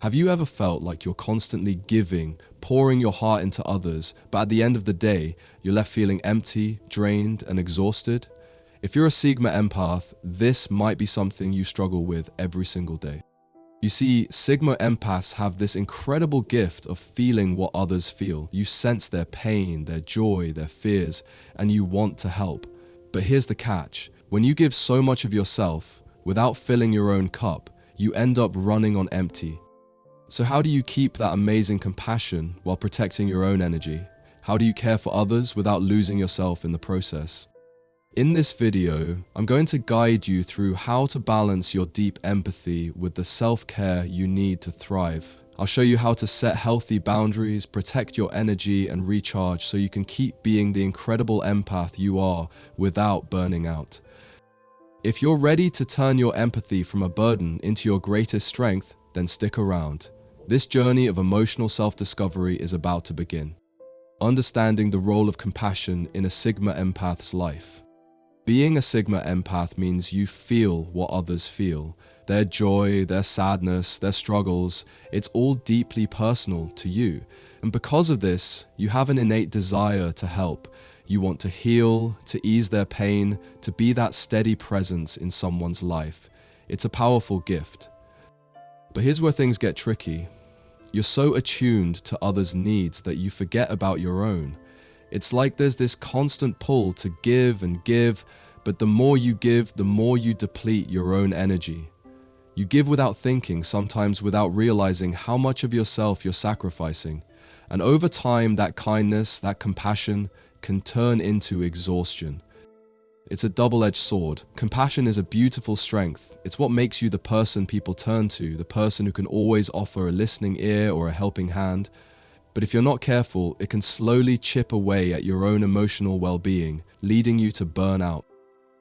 Have you ever felt like you're constantly giving, pouring your heart into others, but at the end of the day, you're left feeling empty, drained, and exhausted? If you're a Sigma empath, this might be something you struggle with every single day. You see, Sigma empaths have this incredible gift of feeling what others feel. You sense their pain, their joy, their fears, and you want to help. But here's the catch. When you give so much of yourself, without filling your own cup, you end up running on empty. So how do you keep that amazing compassion while protecting your own energy? How do you care for others without losing yourself in the process? In this video, I'm going to guide you through how to balance your deep empathy with the self-care you need to thrive. I'll show you how to set healthy boundaries, protect your energy, and recharge so you can keep being the incredible empath you are without burning out. If you're ready to turn your empathy from a burden into your greatest strength, then stick around. This journey of emotional self-discovery is about to begin. Understanding the role of compassion in a Sigma empath's life. Being a Sigma empath means you feel what others feel. Their joy, their sadness, their struggles, it's all deeply personal to you. And because of this, you have an innate desire to help. You want to heal, to ease their pain, to be that steady presence in someone's life. It's a powerful gift. But here's where things get tricky. You're so attuned to others' needs that you forget about your own. It's like there's this constant pull to give and give, but the more you give, the more you deplete your own energy. You give without thinking, sometimes without realizing how much of yourself you're sacrificing. And over time, that kindness, that compassion can turn into exhaustion. It's a double-edged sword. Compassion is a beautiful strength. It's what makes you the person people turn to, the person who can always offer a listening ear or a helping hand. But if you're not careful, it can slowly chip away at your own emotional well-being, leading you to burnout.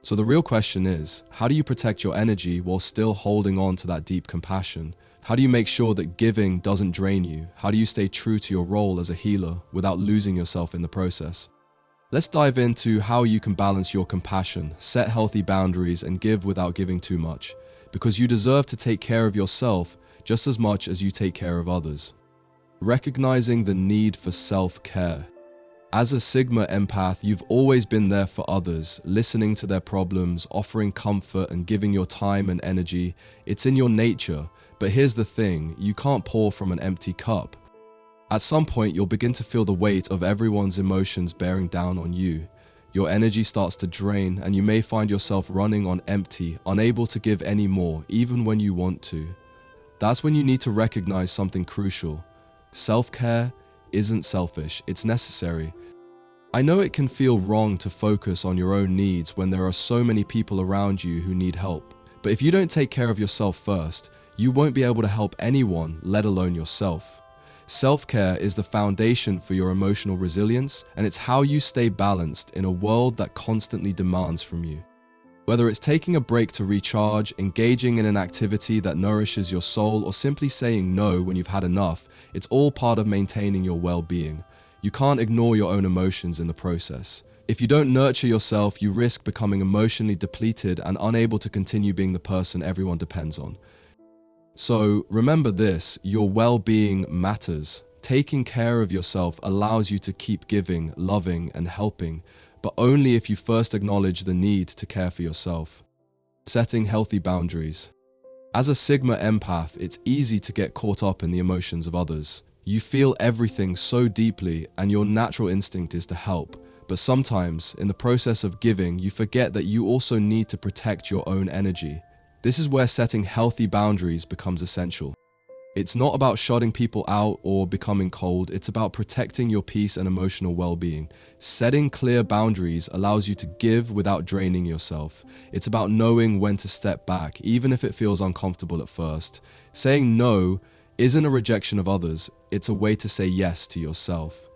So the real question is, how do you protect your energy while still holding on to that deep compassion? How do you make sure that giving doesn't drain you? How do you stay true to your role as a healer without losing yourself in the process? Let's dive into how you can balance your compassion, set healthy boundaries, and give without giving too much. Because you deserve to take care of yourself just as much as you take care of others. Recognizing the need for self-care. As a Sigma empath, you've always been there for others, listening to their problems, offering comfort, and giving your time and energy. It's in your nature, but here's the thing, you can't pour from an empty cup. At some point, you'll begin to feel the weight of everyone's emotions bearing down on you. Your energy starts to drain, and you may find yourself running on empty, unable to give any more, even when you want to. That's when you need to recognize something crucial. Self-care isn't selfish, it's necessary. I know it can feel wrong to focus on your own needs when there are so many people around you who need help. But if you don't take care of yourself first, you won't be able to help anyone, let alone yourself. Self-care is the foundation for your emotional resilience, and it's how you stay balanced in a world that constantly demands from you. Whether it's taking a break to recharge, engaging in an activity that nourishes your soul, or simply saying no when you've had enough, it's all part of maintaining your well-being. You can't ignore your own emotions in the process. If you don't nurture yourself, you risk becoming emotionally depleted and unable to continue being the person everyone depends on. So remember this, your well-being matters. Taking care of yourself allows you to keep giving, loving, and helping, but only if you first acknowledge the need to care for yourself. Setting healthy boundaries. As a Sigma empath, it's easy to get caught up in the emotions of others. You feel everything so deeply, and your natural instinct is to help. But sometimes, in the process of giving, you forget that you also need to protect your own energy. This is where setting healthy boundaries becomes essential. It's not about shutting people out or becoming cold, it's about protecting your peace and emotional well-being. Setting clear boundaries allows you to give without draining yourself. It's about knowing when to step back, even if it feels uncomfortable at first. Saying no isn't a rejection of others, it's a way to say yes to yourself.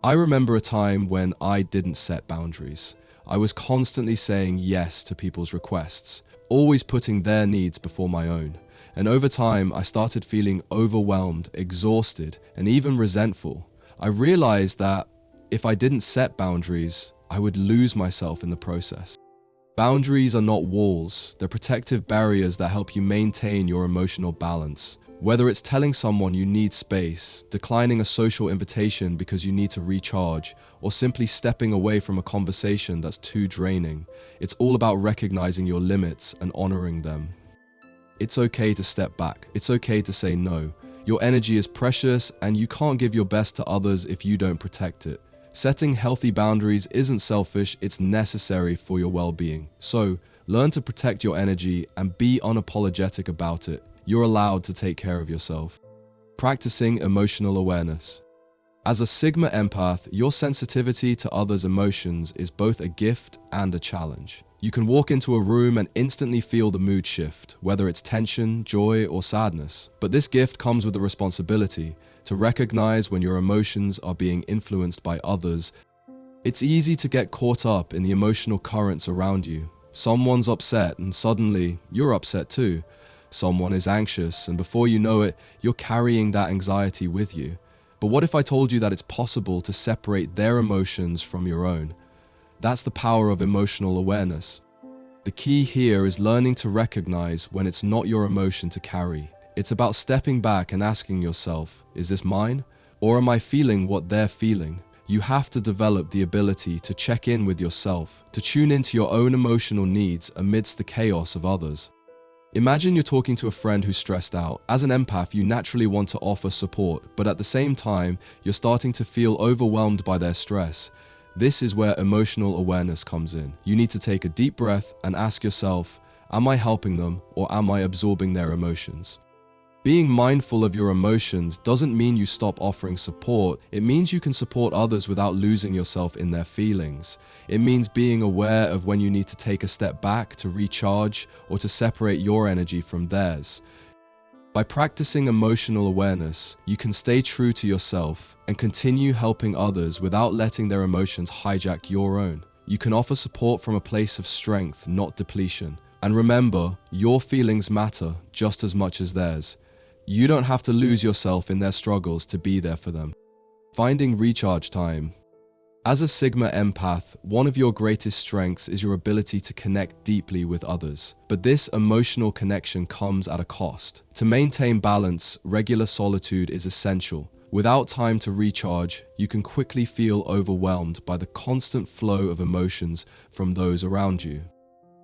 I remember a time when I didn't set boundaries. I was constantly saying yes to people's requests, always putting their needs before my own. And over time, I started feeling overwhelmed, exhausted, and even resentful. I realized that if I didn't set boundaries, I would lose myself in the process. Boundaries are not walls, they're protective barriers that help you maintain your emotional balance. Whether it's telling someone you need space, declining a social invitation because you need to recharge, or simply stepping away from a conversation that's too draining, it's all about recognizing your limits and honoring them. It's okay to step back. It's okay to say no. Your energy is precious and you can't give your best to others if you don't protect it. Setting healthy boundaries isn't selfish, it's necessary for your well-being. So, learn to protect your energy and be unapologetic about it. You're allowed to take care of yourself. Practicing emotional awareness. As a Sigma empath, your sensitivity to others' emotions is both a gift and a challenge. You can walk into a room and instantly feel the mood shift, whether it's tension, joy, or sadness. But this gift comes with a responsibility to recognize when your emotions are being influenced by others. It's easy to get caught up in the emotional currents around you. Someone's upset and suddenly you're upset too. Someone is anxious and before you know it, you're carrying that anxiety with you. But what if I told you that it's possible to separate their emotions from your own? That's the power of emotional awareness. The key here is learning to recognize when it's not your emotion to carry. It's about stepping back and asking yourself, is this mine? Or am I feeling what they're feeling? You have to develop the ability to check in with yourself, to tune into your own emotional needs amidst the chaos of others. Imagine you're talking to a friend who's stressed out. As an empath, you naturally want to offer support, but at the same time, you're starting to feel overwhelmed by their stress. This is where emotional awareness comes in. You need to take a deep breath and ask yourself, am I helping them or am I absorbing their emotions? Being mindful of your emotions doesn't mean you stop offering support. It means you can support others without losing yourself in their feelings. It means being aware of when you need to take a step back to recharge or to separate your energy from theirs. By practicing emotional awareness, you can stay true to yourself and continue helping others without letting their emotions hijack your own. You can offer support from a place of strength, not depletion. And remember, your feelings matter just as much as theirs. You don't have to lose yourself in their struggles to be there for them. Finding recharge time. As a Sigma empath, one of your greatest strengths is your ability to connect deeply with others. But this emotional connection comes at a cost. To maintain balance, regular solitude is essential. Without time to recharge, you can quickly feel overwhelmed by the constant flow of emotions from those around you.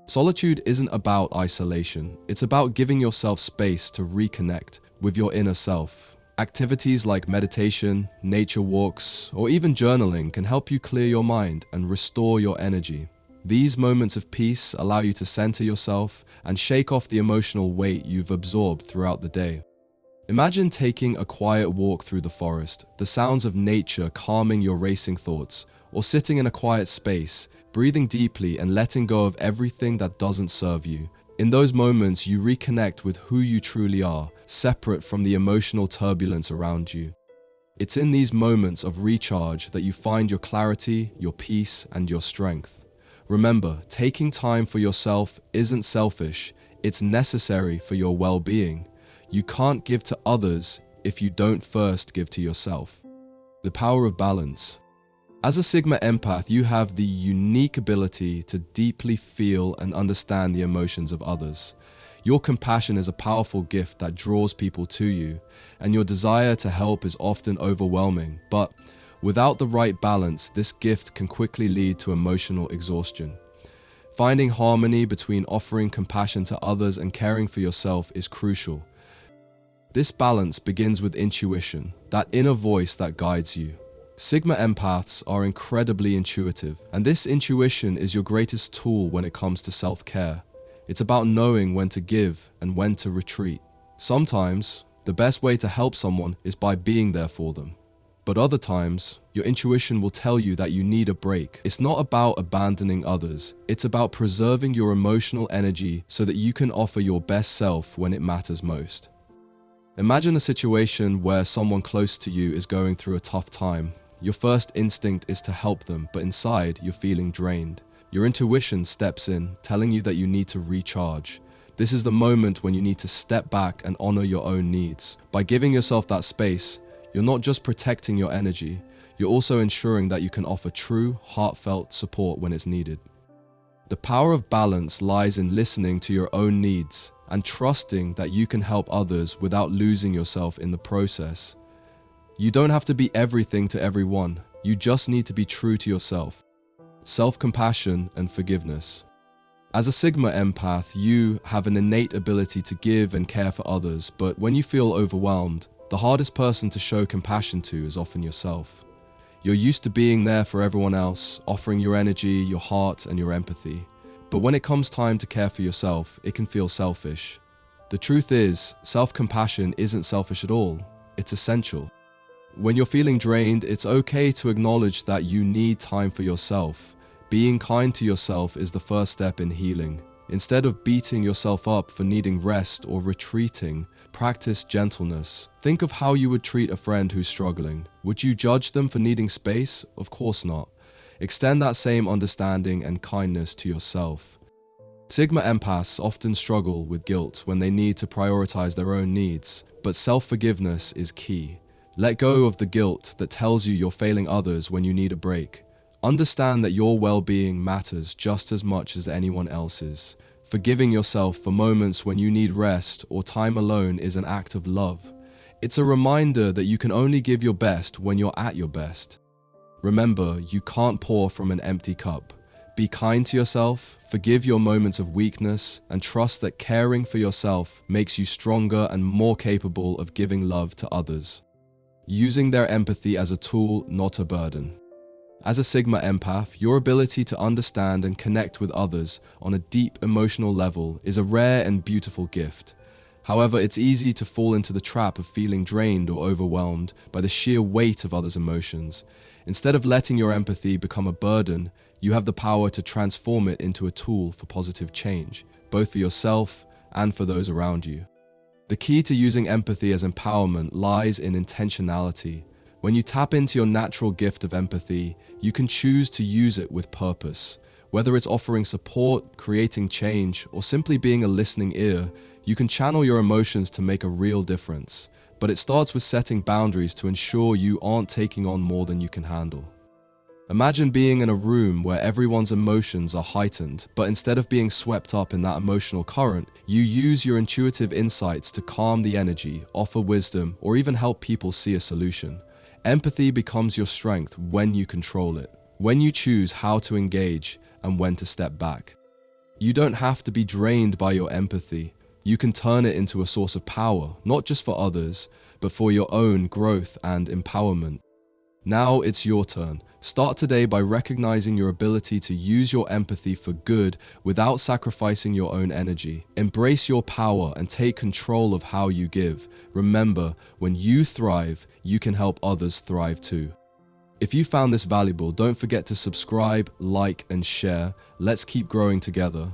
Solitude isn't about isolation. It's about giving yourself space to reconnect with your inner self. Activities like meditation, nature walks, or even journaling can help you clear your mind and restore your energy. These moments of peace allow you to center yourself and shake off the emotional weight you've absorbed throughout the day. Imagine taking a quiet walk through the forest, the sounds of nature calming your racing thoughts, or sitting in a quiet space, breathing deeply and letting go of everything that doesn't serve you. In those moments, you reconnect with who you truly are, separate from the emotional turbulence around you. It's in these moments of recharge that you find your clarity, your peace, and your strength. Remember, taking time for yourself isn't selfish, it's necessary for your well-being. You can't give to others if you don't first give to yourself. The power of balance. As a Sigma empath, you have the unique ability to deeply feel and understand the emotions of others. Your compassion is a powerful gift that draws people to you, and your desire to help is often overwhelming. But without the right balance, this gift can quickly lead to emotional exhaustion. Finding harmony between offering compassion to others and caring for yourself is crucial. This balance begins with intuition, that inner voice that guides you. Sigma empaths are incredibly intuitive, and this intuition is your greatest tool when it comes to self-care. It's about knowing when to give and when to retreat. Sometimes, the best way to help someone is by being there for them. But other times, your intuition will tell you that you need a break. It's not about abandoning others, it's about preserving your emotional energy so that you can offer your best self when it matters most. Imagine a situation where someone close to you is going through a tough time. Your first instinct is to help them, but inside you're feeling drained. Your intuition steps in, telling you that you need to recharge. This is the moment when you need to step back and honor your own needs. By giving yourself that space, you're not just protecting your energy, you're also ensuring that you can offer true, heartfelt support when it's needed. The power of balance lies in listening to your own needs. and trusting that you can help others without losing yourself in the process. You don't have to be everything to everyone. You just need to be true to yourself. Self-compassion and forgiveness. As a Sigma empath, you have an innate ability to give and care for others, but when you feel overwhelmed, the hardest person to show compassion to is often yourself. You're used to being there for everyone else, offering your energy, your heart, and your empathy. But when it comes time to care for yourself, it can feel selfish. The truth is, self-compassion isn't selfish at all. It's essential. When you're feeling drained, it's okay to acknowledge that you need time for yourself. Being kind to yourself is the first step in healing. Instead of beating yourself up for needing rest or retreating, practice gentleness. Think of how you would treat a friend who's struggling. Would you judge them for needing space? Of course not. Extend that same understanding and kindness to yourself. Sigma empaths often struggle with guilt when they need to prioritize their own needs, but self-forgiveness is key. Let go of the guilt that tells you you're failing others when you need a break. Understand that your well-being matters just as much as anyone else's. Forgiving yourself for moments when you need rest or time alone is an act of love. It's a reminder that you can only give your best when you're at your best. Remember, you can't pour from an empty cup. Be kind to yourself, forgive your moments of weakness, and trust that caring for yourself makes you stronger and more capable of giving love to others. Using their empathy as a tool, not a burden. As a Sigma empath, your ability to understand and connect with others on a deep emotional level is a rare and beautiful gift. However, it's easy to fall into the trap of feeling drained or overwhelmed by the sheer weight of others' emotions. Instead of letting your empathy become a burden, you have the power to transform it into a tool for positive change, both for yourself and for those around you. The key to using empathy as empowerment lies in intentionality. When you tap into your natural gift of empathy, you can choose to use it with purpose. Whether it's offering support, creating change, or simply being a listening ear, you can channel your emotions to make a real difference. But it starts with setting boundaries to ensure you aren't taking on more than you can handle. Imagine being in a room where everyone's emotions are heightened, but instead of being swept up in that emotional current, you use your intuitive insights to calm the energy, offer wisdom, or even help people see a solution. Empathy becomes your strength when you control it, when you choose how to engage and when to step back. You don't have to be drained by your empathy. You can turn it into a source of power, not just for others, but for your own growth and empowerment. Now it's your turn. Start today by recognizing your ability to use your empathy for good without sacrificing your own energy. Embrace your power and take control of how you give. Remember, when you thrive, you can help others thrive too. If you found this valuable, don't forget to subscribe, like, and share. Let's keep growing together.